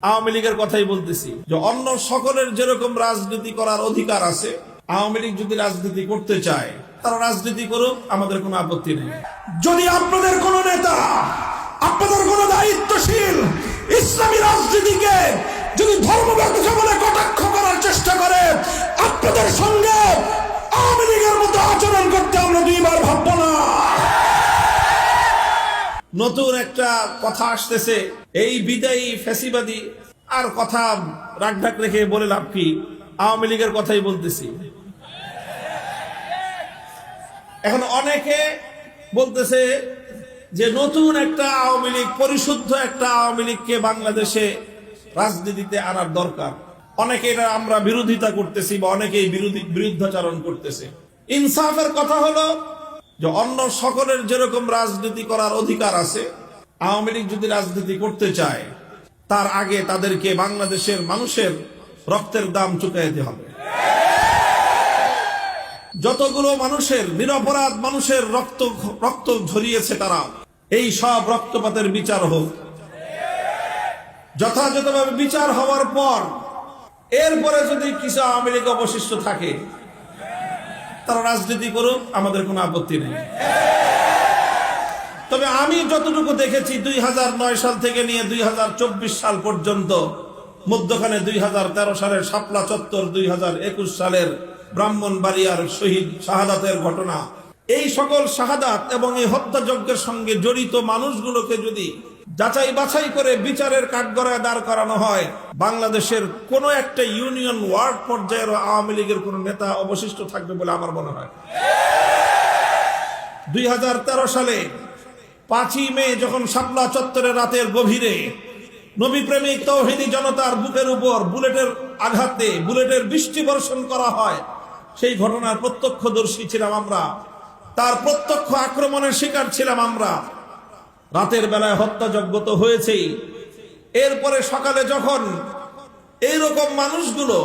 আওয়ামী লীগের কথাই বলতেছি যে অন্য সকলের যেরকম রাজনীতি করার অধিকার আছে, আওয়ামী লীগ যদি রাজনীতি করতে চায় তারা রাজনীতি করুক, আমাদের কোনো আপত্তি নেই। যদি আপনাদের কোন নেতা, আপনাদের কোন দায়িত্বশীল ইসলামী রাজনীতিকে যদি ধর্ম ব্যবসা বলে কটাক্ষ করার চেষ্টা করে, আপনাদের সঙ্গে আওয়ামী লীগের মতো আচরণ করতে আমরা দুইবার ভাববো না। নতুন একটা কথা আসতেছে, এই বিদায়ী ফ্যাসিবাদী আর কথা রাগঢাক রেখে বলে লাভ কি? আওয়ামী লীগের কথাই বলতেছি। এখন অনেকে বলতেছে যে নতুন একটা আওয়ামী লীগ, পরিশুদ্ধ একটা আওয়ামী লীগকে বাংলাদেশে রাজনীতিতে আনার দরকার। অনেকে এটা আমরা বিরোধিতা করতেছি বা অনেকেই বিরুদ্ধাচরণ করতেছে। ইনসাফের কথা হলো যে অন্য সকলের যেরকম রাজনীতি করার অধিকার আছে, আওয়ামী লীগ যদি রাজনীতি করতে চায় তার আগে তাদেরকে বাংলাদেশের মানুষের রক্তের দাম চুকাইতে হবে। যতগুলো মানুষের নিরপরাধ মানুষের রক্ত ঝরিয়েছে তারা, এই সব রক্তপাতের বিচার হোক। যথাযথভাবে বিচার হওয়ার পর এরপরে যদি কিছু আওয়ামী লীগ অবশিষ্ট থাকে তারা রাজনীতি করুক, আমাদের কোনো আপত্তি নেই। তবে আমি যতটুকু দেখেছি 2009 সাল থেকে নিয়ে 2024 সাল পর্যন্ত, মধ্যখানে 2013 সালের শাপলা চত্বর, 2021 সালের ব্রাহ্মণবাড়িয়ার শহীদ শাহাদাতের ঘটনা, এই সকল শাহাদাত এবং এই হত্যাযজ্ঞের সঙ্গে জড়িত মানুষগুলোকে যদি যাচাই বাছাই করে বিচারের কাঠগড়ায় দাঁড় করানো হয়, বাংলাদেশের কোন একটা ইউনিয়ন ওয়ার্ড পর্যায়ের আওয়ামী লীগের কোন নেতা অবশিষ্ট থাকবে বলে আমার মনে হয়। 2013 সালে 5ই মে যখন শাপলা চত্বরে রাতের গভীরে নবী প্রেমিক তৌহিদি জনতার বুকের উপর বুলেটের আঘাতে বুলেটের বৃষ্টি বর্ষণ করা হয়, সেই ঘটনার প্রত্যক্ষদর্শী ছিলাম আমরা, তার প্রত্যক্ষ আক্রমণের শিকার ছিলাম আমরা। রাতের বেলায় হত্যাযজ্ঞ তো হয়েছেই, এরপরে সকালে যখন এইরকম মানুষগুলো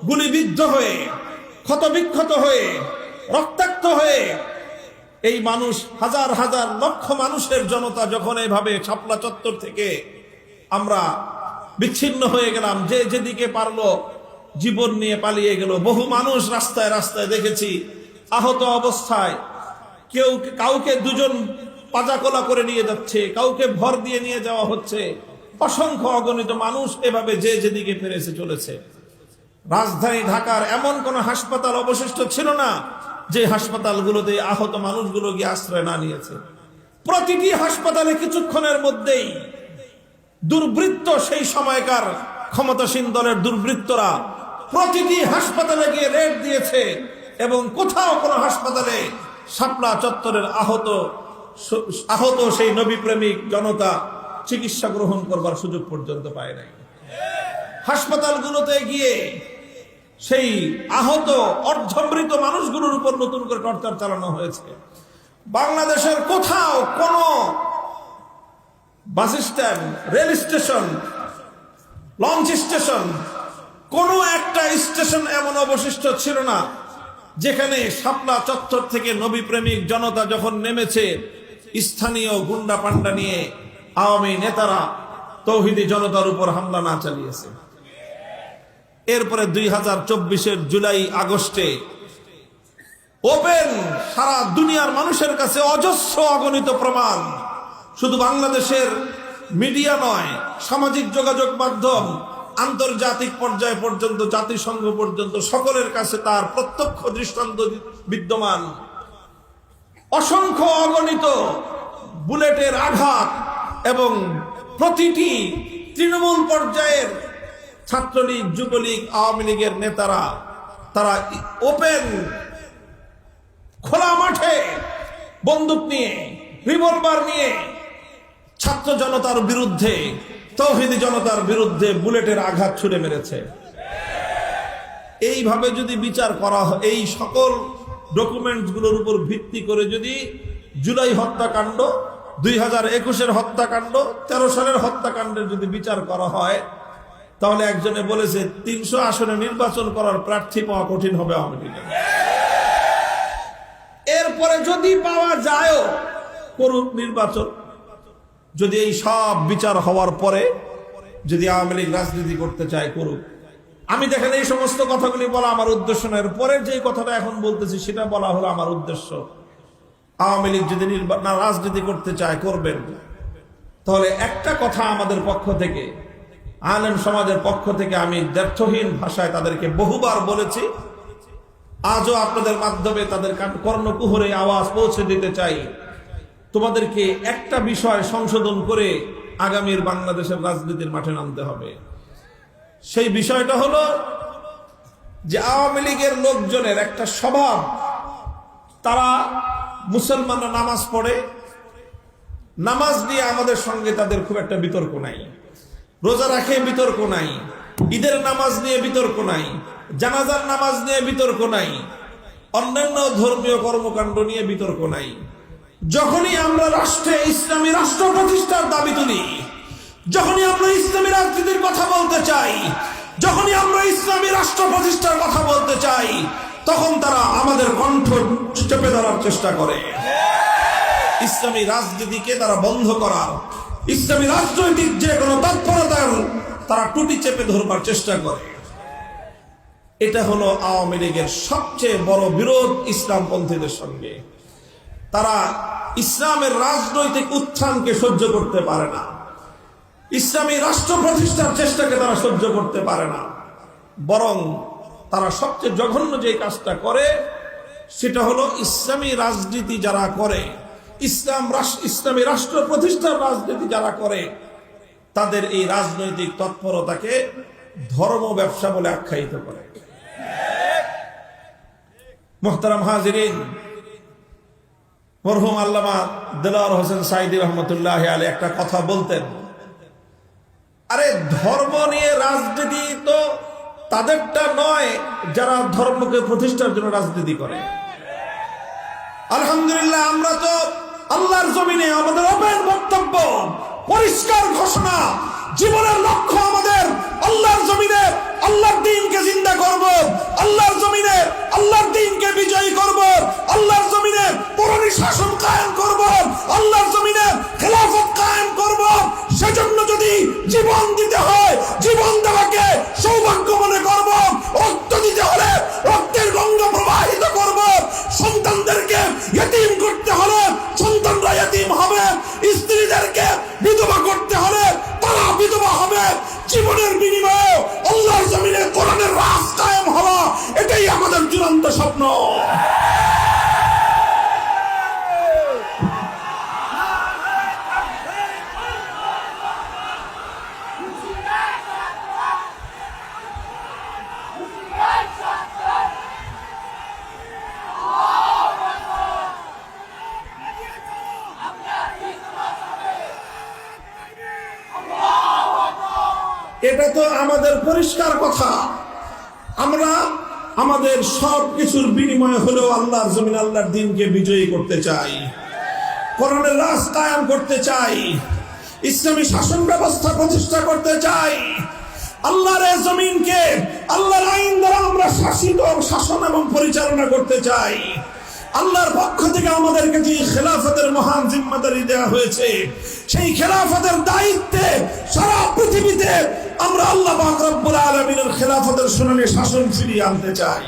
গুলিবিদ্ধ হয়ে, ক্ষতবিক্ষত হয়ে, রক্তাক্ত হয়ে, এই মানুষ হাজার হাজার লক্ষ মানুষের জনতা যখন এইভাবে শাপলা চত্বর থেকে আমরা বিচ্ছিন্ন হয়ে গেলাম, যে যেদিকে পারলো জীবন নিয়ে পালিয়ে গেল। বহু মানুষ রাস্তায় রাস্তায় দেখেছি আহত অবস্থায়, কাউকে দুজন পাজাকোলা করে নিয়ে যাচ্ছে, কাউকে ভর দিয়ে নিয়ে যাওয়া হচ্ছে। অসংখ্য অগণিত মানুষ এভাবে যে যেদিকে পেরেছে চলেছে। রাজধানী ঢাকার এমন কোন হাসপাতাল অবশিষ্ট ছিল না যে হাসপাতালগুলোতে আহত মানুষগুলো গিয়ে আশ্রয় না নিয়েছে। প্রতিটি হাসপাতালে কিছুক্ষণের মধ্যেই দুর্বৃত্ত, সেই সময়কার ক্ষমতাসীন দলের দুর্বৃত্তরা প্রতিটি হাসপাতালে গিয়ে রেড দিয়েছে এবং কোথাও কোনো হাসপাতালে শাপলা চত্বরের আহত সেই নবী প্রেমিক জনতা চিকিৎসা গ্রহণ করবার সুযোগ পর্যন্ত পায় নাই। হাসপাতালগুলোতে গিয়ে সেই আহত অর্ধমৃত মানুষগুলোর উপর নতুন করে টর্চার চালানো হয়েছে। বাংলাদেশের কোথাও কোন bus stand, rail station, launch station, কোন একটা স্টেশন এমন অবশিষ্ট ছিল না যেখানে শাপলা চত্বর থেকে নবী প্রেমিক জনতা যখন নেমেছে, স্থানীয় গুন্ডা পান্ডা নিয়ে আওয়ামী নেতারা তৌহিদি জনতার উপর হামলা না চালিয়েছে। এরপরে 2024 জুলাই আগস্টে ওপেন সারা দুনিয়ার মানুষের কাছে অজস্র অগণিত প্রমাণ, শুধু বাংলাদেশের মিডিয়া নয়, সামাজিক যোগাযোগ মাধ্যম, আন্তর্জাতিক পর্যায় পর্যন্ত, জাতিসংঘ পর্যন্ত সকলের কাছে তার প্রত্যক্ষ দৃষ্টান্ত বিদ্যমান। অসংখ্য অগণিত বুলেটের আঘাত এবং প্রতিটি তৃণমূল পর্যায়ের ছাত্রলীগ, যুবলীগ, আওয়ামী লীগের নেতারা তারা ওপেন খোলা মাঠে বন্দুক নিয়ে, রিভলভার নিয়ে ছাত্র জনতার বিরুদ্ধে, তৌহিদি জনতার বিরুদ্ধে বুলেটের আঘাত ছুড়ে মেরেছে। এইভাবে যদি বিচার করা হয়, এই সকল ডকুমেন্টসগুলোর উপর ভিত্তি করে যদি জুলাই হত্যাকাণ্ড, 2021 হত্যাকাণ্ড, 13 সালের হত্যাকাণ্ডের যদি বিচার করা হয়, তাহলে একজনে বলেছে 300 আসনে নির্বাচন করার প্রার্থী পাওয়া কঠিন হবে আওয়ামী লীগের। এরপরে যদি পাওয়া যায়ও, করুক নির্বাচন। যদি এই সব বিচার হওয়ার পরে যদি আওয়ামী লীগ রাজনীতি করতে চায় করুক। আমি দেখেন এই সমস্ত কথাগুলি বলা আমার উদ্দেশ্য নয়, পরের যে কথাটা এখন বলতেছি সেটা বলা হলো আমার উদ্দেশ্য। আওয়ামী লীগ যদি রাজনীতি করতে চায় করবেন, তাহলে একটা কথা আমাদের পক্ষ থেকে, আলেম সমাজের পক্ষ থেকে আমি দ্ব্যর্থহীন ভাষায় তাদেরকে বহুবার বলেছি, আজও আপনাদের মাধ্যমে তাদের কর্ণকুহরে আওয়াজ পৌঁছে দিতে চাই। তোমাদেরকে একটা বিষয় সংশোধন করে আগামীর বাংলাদেশের রাজনীতির মাঠে নামতে হবে। সেই বিষয়টা হলো যে আওয়ামী লীগের লোকজনের একটা স্বভাব, তারা মুসলমানরা নামাজ পড়ে, নামাজ নিয়ে আমাদের সঙ্গে তাদের খুব একটা বিতর্ক নাই, রোজা রাখে বিতর্ক নাই, ঈদের নামাজ নিয়ে বিতর্ক নাই, জানাজার নামাজ নিয়ে বিতর্ক নাই, অন্যান্য ধর্মীয় কর্মকাণ্ড নিয়ে বিতর্ক নাই। যখনই আমরা রাষ্ট্রে ইসলামী রাষ্ট্র প্রতিষ্ঠার দাবি তুলি, যখনই আমরা ইসলামী রাজনীতির কথা বলতে চাই, যখনই আমরা ইসলামী রাষ্ট্র প্রতিষ্ঠার কথা বলতে চাই, তখন তারা আমাদের কণ্ঠ চেপে ধরার চেষ্টা করে। ইসলামী রাজনীতিকে তারা বন্ধ করার, ইসলামী রাজনৈতিক যে কোনো তৎপরতার তারা টুটি চেপে ধরবার চেষ্টা করে। এটা হলো আওয়ামী লীগের সবচেয়ে বড় বিরোধ ইসলামপন্থীদের সঙ্গে। তারা ইসলামের রাজনৈতিক উত্থানকে সহ্য করতে পারে না, ইসলামী রাষ্ট্র প্রতিষ্ঠার চেষ্টাকে তারা সহ্য করতে পারে না। বরং তারা সবচেয়ে জঘন্য যে কাজটা করে সেটা হলো ইসলামী রাজনীতি যারা করে, ইসলামী রাষ্ট্র প্রতিষ্ঠার রাজনীতি যারা করে, তাদের এই রাজনৈতিক তৎপরতাকে ধর্ম ব্যবসা বলে আখ্যায়িত করে। মুহতারাম হাজিরিন, মরহুম আল্লামা দেলোয়ার হোসেন সাঈদী রহমতুল্লাহ আলাইহি একটা কথা বলতেন, আরে ধর্ম নিয়ে রাজনীতি তো তাদেরটা নয় যারা ধর্মকে প্রতিষ্ঠার জন্য রাজনীতি করে। আলহামদুলিল্লাহ, আমরা তো আল্লাহর জমিনে আমাদের ওপেন বক্তব্য, পরিষ্কার ঘোষণা, জীবনের লক্ষ্য আমাদের আল্লাহর জমিনে আল্লাহর দ্বীনকে জিন্দা করব, আল্লাহর জমিনে আল্লাহর দ্বীনকে বিজয়ী করব, আল্লাহর জমিনে পুরনি শাসন কায়েম করব, আল্লাহর জমিনে খেলাফত কায়েম করব। সেজন্য যদি জীবন দিতে হয়, জীবন দেওয়াকে সৌভাগ্য মনে করব, রক্ত দিতে হলে রক্তের গঙ্গা প্রবাহিত করব, সন্তানদেরকে ইতিম করতে হলে সন্তানরা ইতিম হবে, স্ত্রীদেরকে বিধবা করতে হলে তারা বিধবা হবে। জীবনের বিনিময়ে আল্লাহর জমিনে কোরআনের রাজ কায়েম হওয়া, এটাই আমাদের চূড়ান্ত স্বপ্ন। এটা তো আমাদের পরিষ্কার কথা। আমরা আমাদের সব কিছুর বিনিময়ে হলেও আল্লাহর জমিন আল্লাহর দ্বীনকে বিজয়ী করতে চাই, কোরআনের রাজ কায়েম করতে চাই, ইসলামী শাসন ব্যবস্থা প্রতিষ্ঠা করতে চাই। আল্লাহর এই জমিনকে আল্লাহর আইন দ্বারা আমরা শাসন এবং পরিচালনা করতে চাই। আল্লাহর পক্ষ থেকে আমাদেরকে যে খেলাফতের মহান জিম্মাদারি দেওয়া হয়েছে, সেই খেলাফতের দায়িত্বে সারা পৃথিবীতে আমরা আল্লাহ পাক রব্বুল আলামিনের খেলাফতের সোনালী শাসন ফিরিয়ে আনতে চাই।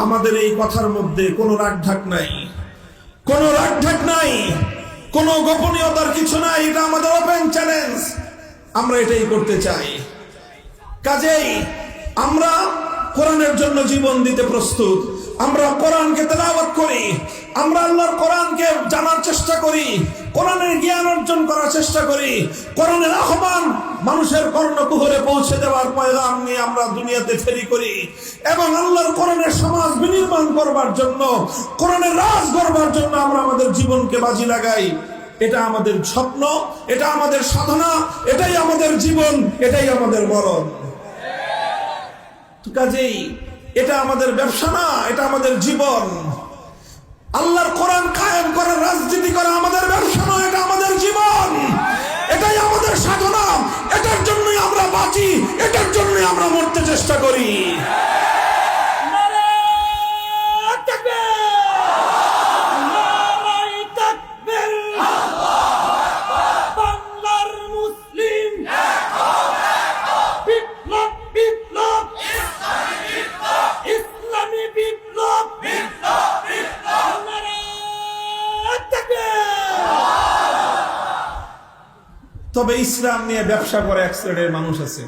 আমাদের এই কথার মধ্যে কোনো রাগঢাক নাই, কোনো রাগঢাক নাই, কোনো গোপনীয়তার কিছু নাই। এটা আমাদের ওপেন চ্যালেঞ্জ, আমরা এটাই করতে চাই। কাজেই আমরা কোরআনের জন্য জীবন দিতে প্রস্তুত। আমরা কোরআনকে তেলাওয়াত করি, আমরা আল্লাহর কোরআনকে জানার চেষ্টা করি, কোরআনের জ্ঞান অর্জন করার চেষ্টা করি, কোরআনের আহ্বান মানুষের কর্ণকুহরে পৌঁছে দেওয়ার পয়গাম নিয়ে আমরা দুনিয়াতে ফেরি করি এবং আল্লাহর কোরআনের সমাজ বিনির্মাণ করবার জন্য, কোরআনের রাজ গড়বার জন্য আমরা আমাদের জীবনকে বাজি লাগাই। এটা আমাদের স্বপ্ন, এটা আমাদের সাধনা, এটাই আমাদের জীবন, এটাই আমাদের মরণ। কাজেই এটা আমাদের ব্যবসা না, এটা আমাদের জীবন। আল্লাহর কোরআন কায়েম করা, রাজনীতি করা আমাদের ব্যবসা নয়, এটা আমাদের জীবন, এটাই আমাদের সাধনা। এটার জন্যই আমরা বাঁচি, এটার জন্যই আমরা মরতে চেষ্টা করি। বাংলার মুসলিম তবে ইসলাম নিয়ে ব্যবসা করে এক শ্রেণীর মানুষ আছে,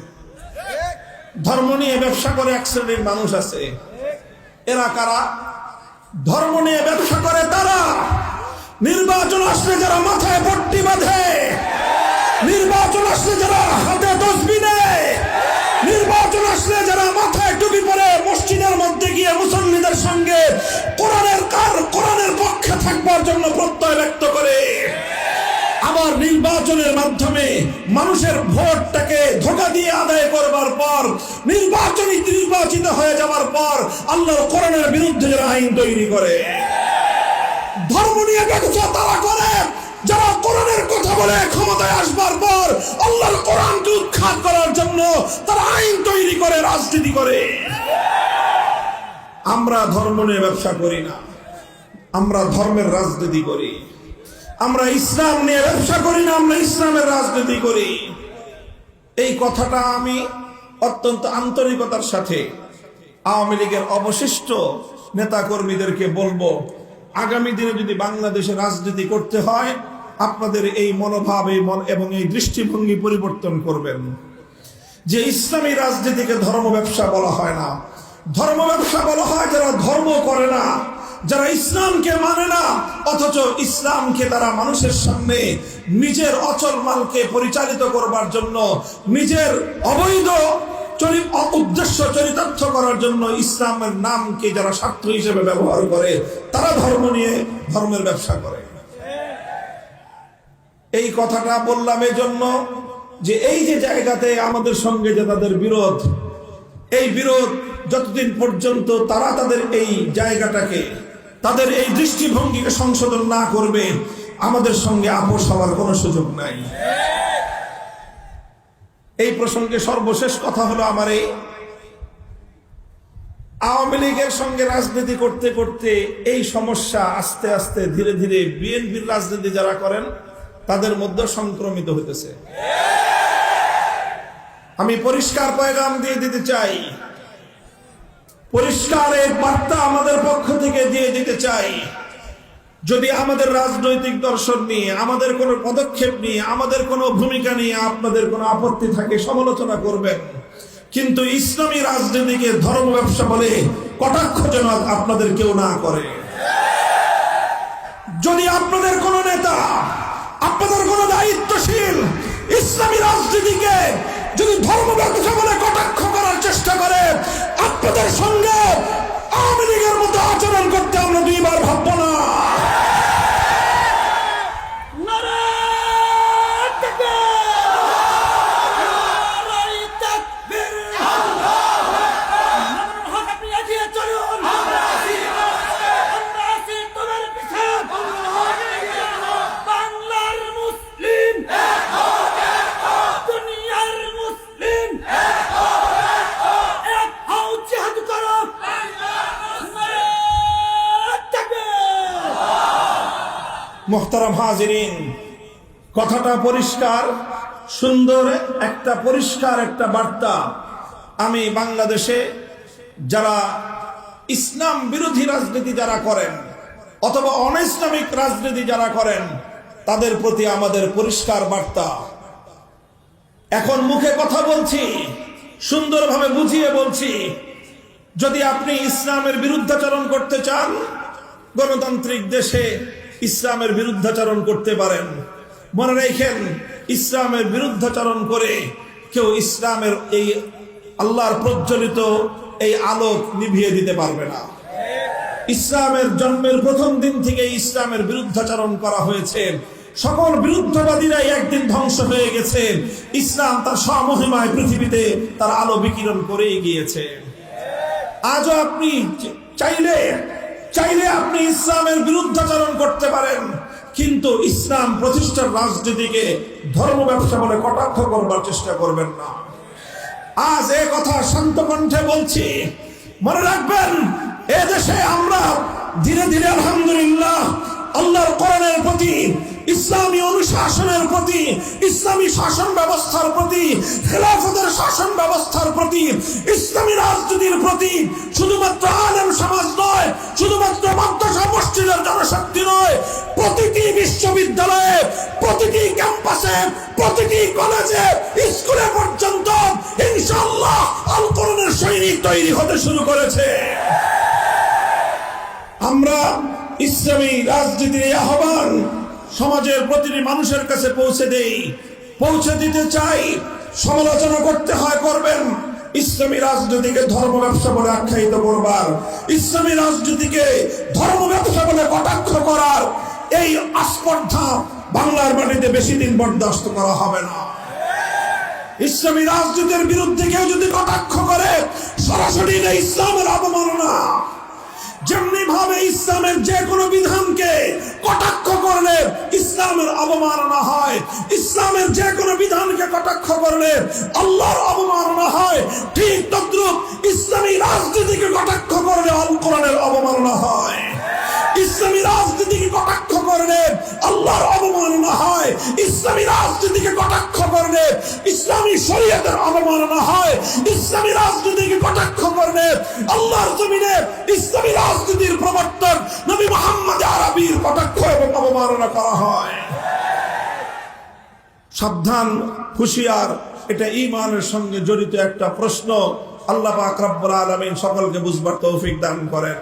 ধর্ম নিয়ে ব্যবসা করে এক শ্রেণীর মানুষ আছে। এরা কারা? ধর্ম নিয়ে ব্যবসা করে তারা। নির্বাচন আসলে যারা মাথায় পট্টি বাঁধে, নির্বাচন আসলে যারা হাতে তসবিহ নেয়, নির্বাচন আসলে যারা মাথায় টুপি পরে মসজিদের মধ্যে গিয়ে মুসল্লিদের সঙ্গে কোরআনের পক্ষে থাকবার জন্য প্রত্যয় ব্যক্ত করে, আবার নির্বাচনের মাধ্যমে মানুষের ভোটটাকে ধোঁকা দিয়ে আদায় করবার পর নির্বাচিত হয়ে যাওয়ার পর আল্লাহর কোরআনের বিরুদ্ধে যারা আইন তৈরি করে। ধর্ম নিয়ে ব্যবসা তারা করে যারা কোরআনের কথা বলে ক্ষমতায় আসবার পর আল্লাহর কোরআনকে উৎখাত করার জন্য তারা আইন তৈরি করে, রাজনীতি করে। আমরা ধর্ম নিয়ে ব্যবসা করি না, আমরা ধর্মের রাজনীতি করি। আমরা ইসলাম নিয়ে ব্যবসা করি না, আমরা ইসলামের রাজনীতি করি। এই কথাটা আমি অত্যন্ত আন্তরিকতার সাথে আওয়ামী লীগের অবশিষ্ট নেতা কর্মীদেরকে বলবো, আগামী দিনে যদি বাংলাদেশে রাজনীতি করতে হয় আপনাদের এই মনোভাব এবং এই দৃষ্টিভঙ্গি পরিবর্তন করবেন যে ইসলামী রাজনীতিকে ধর্ম ব্যবসা বলা হয় না। ধর্ম ব্যবসা বলা হয় যারা ধর্ম করে না, যারা ইসলামকে মানে না, অথচ ইসলামকে তারা মানুষের সামনে নিজের অচল মালকে পরিচালিত করবার জন্য, নিজের অবৈধ উদ্দেশ্য চরিতার্থ করার জন্য ইসলামের নামকে যারা স্বার্থ হিসেবে ব্যবহার করে, তারা ধর্ম নিয়ে ধর্মের ব্যবসা করে। এই কথাটা বললাম এই জন্য যে এই যে জায়গাতে আমাদের সঙ্গে যে তাদের বিরোধ, এই বিরোধ যতদিন পর্যন্ত তারা তাদের এই জায়গাটাকে, তাদের এই দৃষ্টিভঙ্গিকে সংশোধন না করবে, আমাদের সঙ্গে আপোষ হওয়ার কোনো সুযোগ নাই। এই প্রসঙ্গে সর্বশেষ কথা হলো আমার এই আওয়ামী লীগের সঙ্গে রাজনীতি করতে করতে এই সমস্যা আস্তে আস্তে ধীরে ধীরে বিএনপির রাজনীতি যারা করেন তাদের মধ্যে সংক্রমিত হতেছে। আমি পরিষ্কার পয়গাম দিয়ে দিতে চাই, পরিষ্কার এক বার্তা আমাদের পক্ষ থেকে দিয়ে দিতে চাই, যদি আমাদের রাজনৈতিক দর্শন নিয়ে, আমাদের কোনো পদক্ষেপ নিয়ে, আমাদের কোনো ভূমিকা নিয়ে আপনাদের কোনো আপত্তি থাকে সমালোচনা করবেন, কিন্তু ইসলামী রাজনীতিকে ধর্ম ব্যবসা বলে কটাক্ষ যেন আপনাদের কেউ না করে। যদি আপনাদের কোনো নেতা, আপনাদের কোনো দায়িত্বশীল ইসলামী রাজনীতিকে যদি ধর্ম ব্যবসা বলে কটাক্ষ করার চেষ্টা করে, আপনাদের সঙ্গে আওয়ামী লীগের মতো আচরণ করতে আমরা দুইবার ভাববো না। মোহতারাম হাজিরিন, কথাটা পরিষ্কার, সুন্দর পরিষ্কার একটা বার্তা আমি বাংলাদেশে যারা ইসলাম বিরোধী রাজনীতি যারা করেন অথবা অন ইসলামিক রাজনীতি যারা করেন তাদের প্রতি আমাদের পরিষ্কার বার্তা। এখন মুখে কথা বলছি, সুন্দরভাবে বুঝিয়ে বলছি, যদি আপনি ইসলামের বিরুদ্ধাচরণ করতে চান, গণতান্ত্রিক দেশে ইসলামের বিরুদ্ধাচরণ করতে পারেন। মনে রাখেন, ইসলামের বিরুদ্ধাচরণ করে কেউ ইসলামের এই আল্লাহর প্রজ্বলিত এই আলোক নিভিয়ে দিতে পারবে না। ইসলামের জন্মের প্রথম দিন থেকে ইসলামের বিরুদ্ধাচরণ করা হয়েছে। সকল বিরুদ্ধবাদীরাই একদিন ধ্বংস হয়ে গেছে। ইসলাম তার স্বমহিমায় পৃথিবীতে তার আলো বিকিরণ করেই গিয়েছে। আজও আপনি চাইলে আপনি ইসলামের বিরুদ্ধাচরণ করতে পারেন, কিন্তু ইসলাম প্রতিষ্ঠার রাজনীতিকে ধর্ম ব্যবসা বলে কটাক্ষ করবার চেষ্টা করবেন না। আজ এ কথা শান্ত কণ্ঠে বলছি, মনে রাখবেন, এ দেশে আমরা ধীরে ধীরে আলহামদুলিল্লাহ আল্লাহর কোরআনের প্রতি, ইসলামী অনুশাসনের প্রতি, ইসলামী শাসন ব্যবস্থার প্রতি, খেলাফতের শাসন ব্যবস্থার প্রতি, ইসলামী রাজনীতির প্রতি শুধুমাত্র আলেম সমাজ নয়, শুধুমাত্র মাদ্রাসা মসজিদের জনশক্তি নয়, প্রতিটি বিশ্ববিদ্যালয়ে, প্রতিটি ক্যাম্পাসে, প্রতিটি কলেজে, স্কুলে পর্যন্ত ইনশাআল্লাহ আল কোরআনের সৈনিক তৈরি হতে শুরু করেছে। আমরা ইসলামী রাজনীতির এই আহ্বান সমাজের প্রতিটি মানুষের কাছে পৌঁছে দিতে চাই। সমালোচনা করতে হয়, করবেন। ইসলামী রাজনীতিকে ধর্ম ব্যবসা বলে আখ্যায়িত করবার, ইসলামী রাজনীতিকে ধর্ম ব্যবসা বলে কটাক্ষ করার এই আস্পর্ধা বাংলার মাটিতে বেশি দিন বরদাস্ত করা হবে না। ইসলামী রাজনীতির বিরুদ্ধে কেউ যদি কটাক্ষ করে, সরাসরি ইসলামের অবমাননা। যেমনি ভাবে ইসলামের যে কোনো বিধানকে কটাক্ষ করলে ইসলামের অবমাননা হয়, ইসলামের যে কোনো বিধানকে কটাক্ষ করলে আল্লাহর অবমাননা হয়, ঠিক তদ্রুপ ইসলামী রাজনীতিকে কটাক্ষ করলে আল কোরআনের অবমাননা হয়। ইসলামী রাজনীতিকে কটাক্ষ করলে আল্লাহর অবমাননা হয়, ইসলামী রাজনীতিকে কটাক্ষ করলে ইসলামী শরীয়তের অবমাননা হয়, ইসলামী রাজনীতিকে কটাক্ষ করলে আল্লাহর জমিনে ইসলামী রাজনীতির প্রবর্তক নবী মুহাম্মদ আরবীর কটাক্ষ এবং অবমাননা করা হয়। সাবধান, হুঁশিয়ার, এটা ঈমানের সঙ্গে জড়িত একটা প্রশ্ন। আল্লাহ পাক রব্বুল আলামিন সকলকে বুঝবার তৌফিক দান করেন।